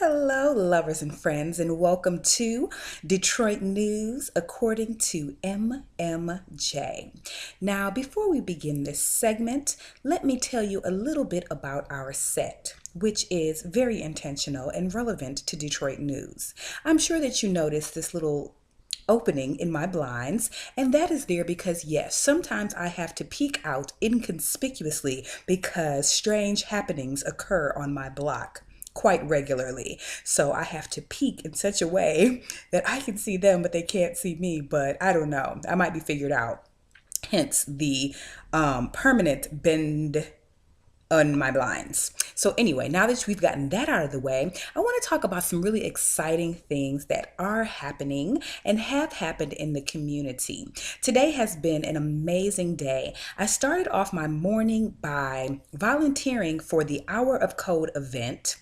Hello, lovers and friends, and welcome to Detroit News according to MMJ. Now, before we begin this segment, let me tell you a little bit about our set, which is very intentional and relevant to Detroit News. I'm sure that you noticed this little opening in my blinds, and that is there because, yes, sometimes I have to peek out inconspicuously because strange happenings occur on my block quite regularly. So I have to peek in such a way that I can see them, but they can't see me. But I don't know. I might be figured out. Hence the permanent bend on my blinds. So anyway, now that we've gotten that out of the way, I want to talk about some really exciting things that are happening and have happened in the community. Today has been an amazing day. I started off my morning by volunteering for the Hour of Code event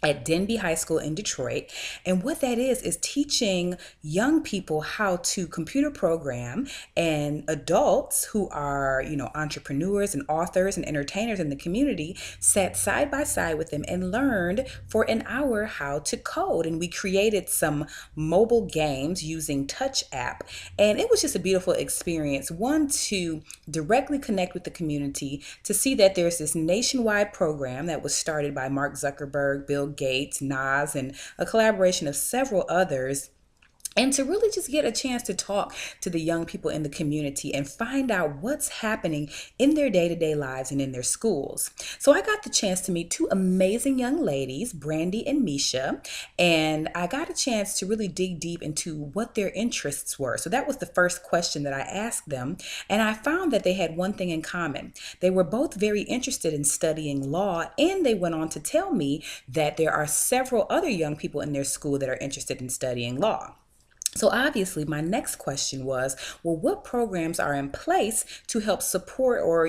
at Denby High School in Detroit. And what that is teaching young people how to computer program, and adults who are, entrepreneurs and authors and entertainers in the community sat side by side with them and learned for an hour how to code. And we created some mobile games using Touch app. And it was just a beautiful experience. One, to directly connect with the community, to see that there's this nationwide program that was started by Mark Zuckerberg, Bill Gates, Nas, and a collaboration of several others. And to really just get a chance to talk to the young people in the community and find out what's happening in their day-to-day lives and in their schools. So I got the chance to meet two amazing young ladies, Brandy and Misha, and I got a chance to really dig deep into what their interests were. So that was the first question that I asked them, and I found that they had one thing in common. They were both very interested in studying law, and they went on to tell me that there are several other young people in their school that are interested in studying law. So obviously my next question was, well, what programs are in place to help support or,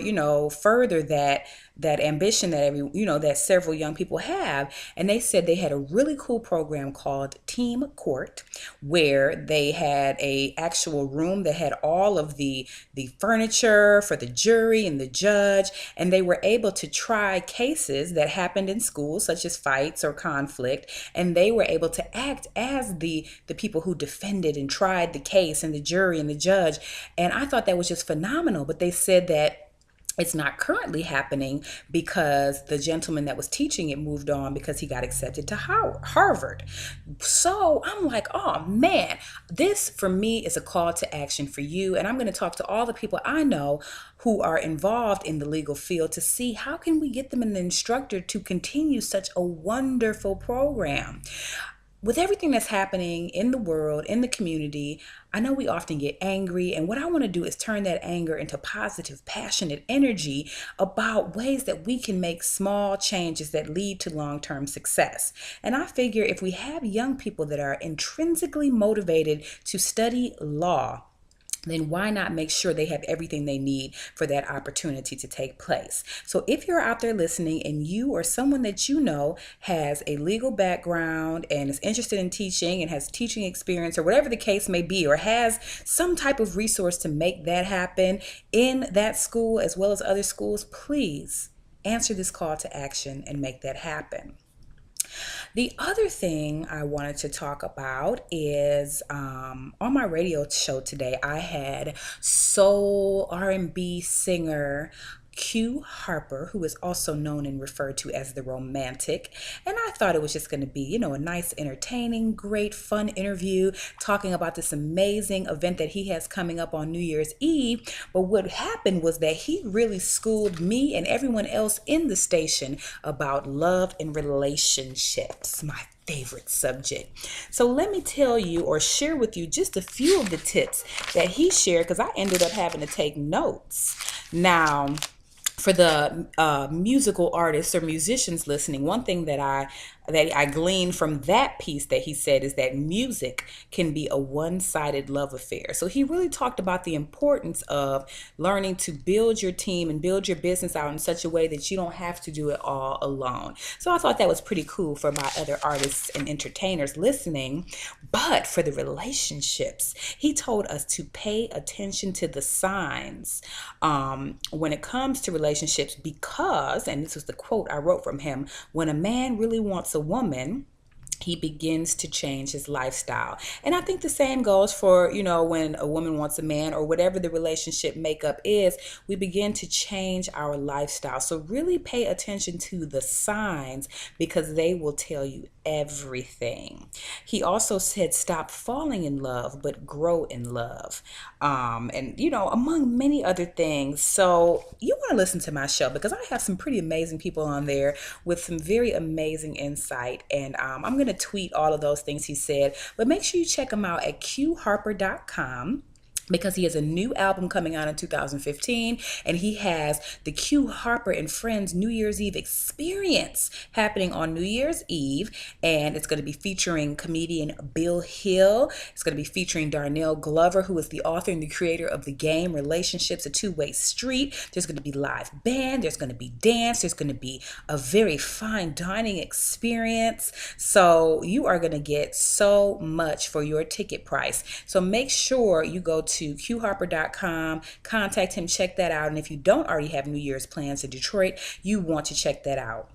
further that ambition that that several young people have? And they said they had a really cool program called Team Court, where they had a actual room that had all of the furniture for the jury and the judge, and they were able to try cases that happened in schools, such as fights or conflict, and they were able to act as the people who defended and tried the case, and the jury and the judge. And I thought that was just phenomenal. But they said that it's not currently happening because the gentleman that was teaching it moved on because he got accepted to Harvard. So I'm like, oh man, this for me is a call to action for you. And I'm going to talk to all the people I know who are involved in the legal field to see how can we get them an instructor to continue such a wonderful program. With everything that's happening in the world, in the community, I know we often get angry. And what I want to do is turn that anger into positive, passionate energy about ways that we can make small changes that lead to long-term success. And I figure if we have young people that are intrinsically motivated to study law, then why not make sure they have everything they need for that opportunity to take place? So if you're out there listening and you or someone that you know has a legal background and is interested in teaching and has teaching experience or whatever the case may be, or has some type of resource to make that happen in that school as well as other schools, please answer this call to action and make that happen. The other thing I wanted to talk about is on my radio show today, I had soul R&B singer Q Harper, who is also known and referred to as the Romantic. And I thought it was just going to be, a nice, entertaining, great, fun interview talking about this amazing event that he has coming up on New Year's Eve. But what happened was that he really schooled me and everyone else in the station about love and relationships, my favorite subject. So let me tell you or share with you just a few of the tips that he shared, because I ended up having to take notes. Now, for the musical artists or musicians listening, one thing that I gleaned from that piece that he said is that music can be a one-sided love affair. So he really talked about the importance of learning to build your team and build your business out in such a way that you don't have to do it all alone. So I thought that was pretty cool for my other artists and entertainers listening. But for the relationships, he told us to pay attention to the signs when it comes to relationships because, and this was the quote I wrote from him, when a man really wants a woman, he begins to change his lifestyle. And I think the same goes for, when a woman wants a man or whatever the relationship makeup is, we begin to change our lifestyle. So really pay attention to the signs because they will tell you everything. He also said, stop falling in love, but grow in love. And, among many other things. So you want to listen to my show because I have some pretty amazing people on there with some very amazing insight. And I'm going to tweet all of those things he said, but make sure you check him out at qharper.com because he has a new album coming out in 2015, and he has the Q Harper and Friends New Year's Eve experience happening on New Year's Eve, and it's going to be featuring comedian Bill Hill. It's going to be featuring Darnell Glover, who is the author and the creator of the game Relationships: A Two-Way Street. There's going to be live band, there's going to be dance, there's going to be a very fine dining experience. So you are going to get so much for your ticket price. So make sure you go to qharper.com, contact him, check that out. And if you don't already have New Year's plans in Detroit, you want to check that out.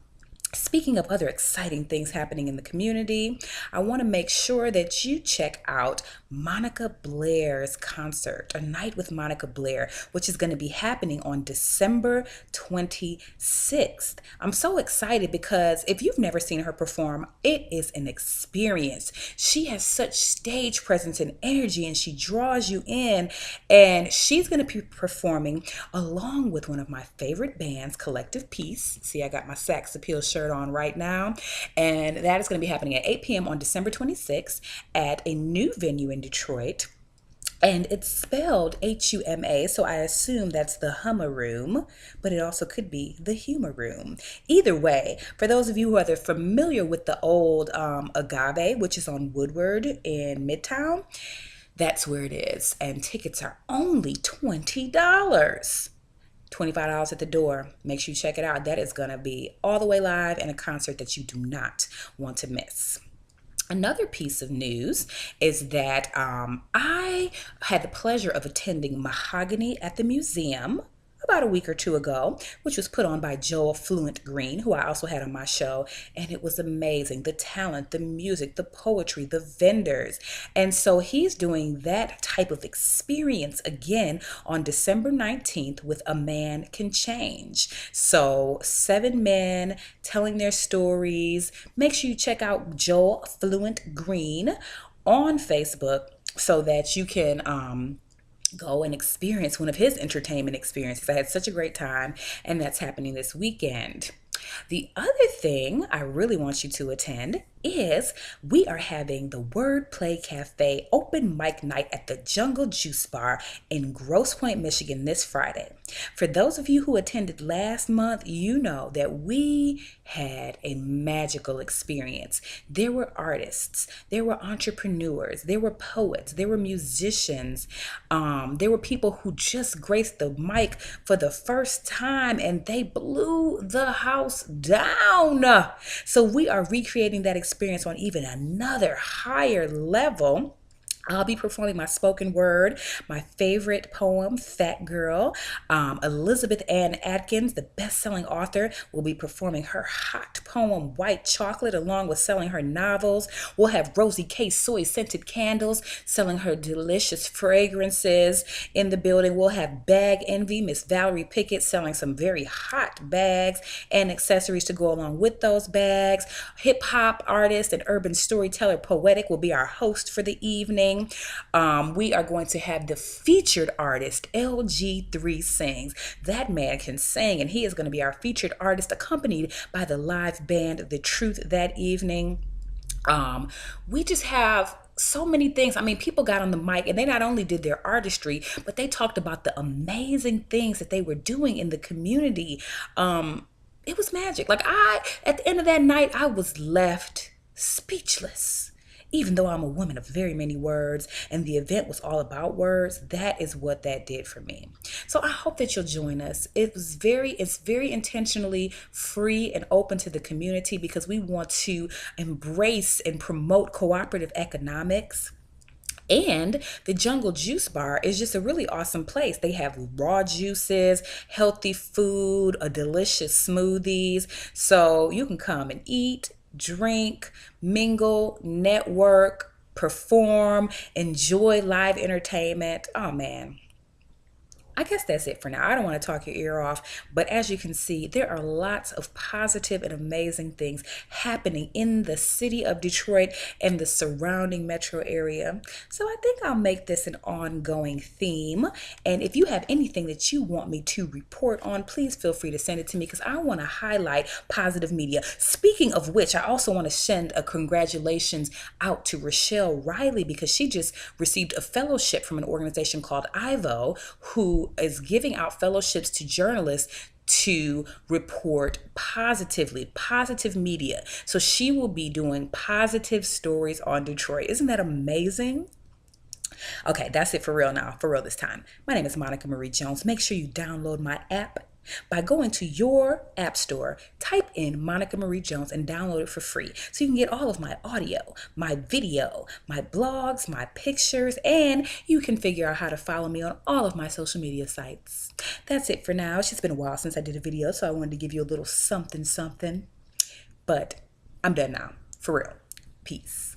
Speaking of other exciting things happening in the community, I want to make sure that you check out Monica Blair's concert, A Night with Monica Blair, which is going to be happening on December 26th. I'm so excited because if you've never seen her perform, it is an experience. She has such stage presence and energy, and she draws you in, and she's going to be performing along with one of my favorite bands, Collective Peace. See, I got my Sax Appeal shirt on right now, and that is going to be happening at 8 p.m. on December 26th at a new venue in Detroit. And it's spelled Huma, so I assume that's the Hummer Room, but it also could be the Humor Room. Either way, for those of you who are familiar with the old Agave, which is on Woodward in Midtown, that's where it is. And tickets are only $20. $25 at the door. Make sure you check it out. That is going to be all the way live and a concert that you do not want to miss. Another piece of news is that I had the pleasure of attending Mahogany at the Museum about a week or two ago, which was put on by Joel Fluent Green, who I also had on my show, and it was amazing. The talent, the music, the poetry, the vendors. And so he's doing that type of experience again on December 19th with A Man Can Change. So 7 men telling their stories. Make sure you check out Joel Fluent Green on Facebook so that you can go and experience one of his entertainment experiences. I had such a great time, and that's happening this weekend. The other thing I really want you to attend is we are having the Wordplay Cafe open mic night at the Jungle Juice Bar in Grosse Pointe, Michigan this Friday. For those of you who attended last month, you know that we had a magical experience. There were artists, there were entrepreneurs, there were poets, there were musicians, there were people who just graced the mic for the first time, and they blew the house down. So we are recreating that experience on even another higher level. I'll be performing my spoken word, my favorite poem, Fat Girl. Elizabeth Ann Atkins, the best-selling author, will be performing her hot poem, White Chocolate, along with selling her novels. We'll have Rosie K. Soy-scented candles, selling her delicious fragrances in the building. We'll have Bag Envy, Miss Valerie Pickett, selling some very hot bags and accessories to go along with those bags. Hip-hop artist and urban storyteller Poetic will be our host for the evening. We are going to have the featured artist LG3 Sings. That man can sing, and he is going to be our featured artist, accompanied by the live band The Truth that evening. We just have so many things. I mean, people got on the mic and they not only did their artistry, but they talked about the amazing things that they were doing in the community. It was magic. At the end of that night, I was left speechless. Even though I'm a woman of very many words and the event was all about words, that is what that did for me. So I hope that you'll join us. It's very intentionally free and open to the community because we want to embrace and promote cooperative economics. And the Jungle Juice Bar is just a really awesome place. They have raw juices, healthy food, delicious smoothies. So you can come and eat, drink, mingle, network, perform, enjoy live entertainment. Oh man, I guess that's it for now. I don't want to talk your ear off, but as you can see, there are lots of positive and amazing things happening in the city of Detroit and the surrounding metro area. So I think I'll make this an ongoing theme. And if you have anything that you want me to report on, please feel free to send it to me because I want to highlight positive media. Speaking of which, I also want to send a congratulations out to Rochelle Riley because she just received a fellowship from an organization called IVO, who is giving out fellowships to journalists to report positively, positive media. So she will be doing positive stories on Detroit. Isn't that amazing? Okay, that's it for real now, for real this time. My name is Monica Marie Jones. Make sure you download my app by going to your app store, type in Monica Marie Jones and download it for free. So you can get all of my audio, my video, my blogs, my pictures, and you can figure out how to follow me on all of my social media sites. That's it for now. It's just been a while since I did a video, so I wanted to give you a little something, something. But I'm done now, for real. Peace.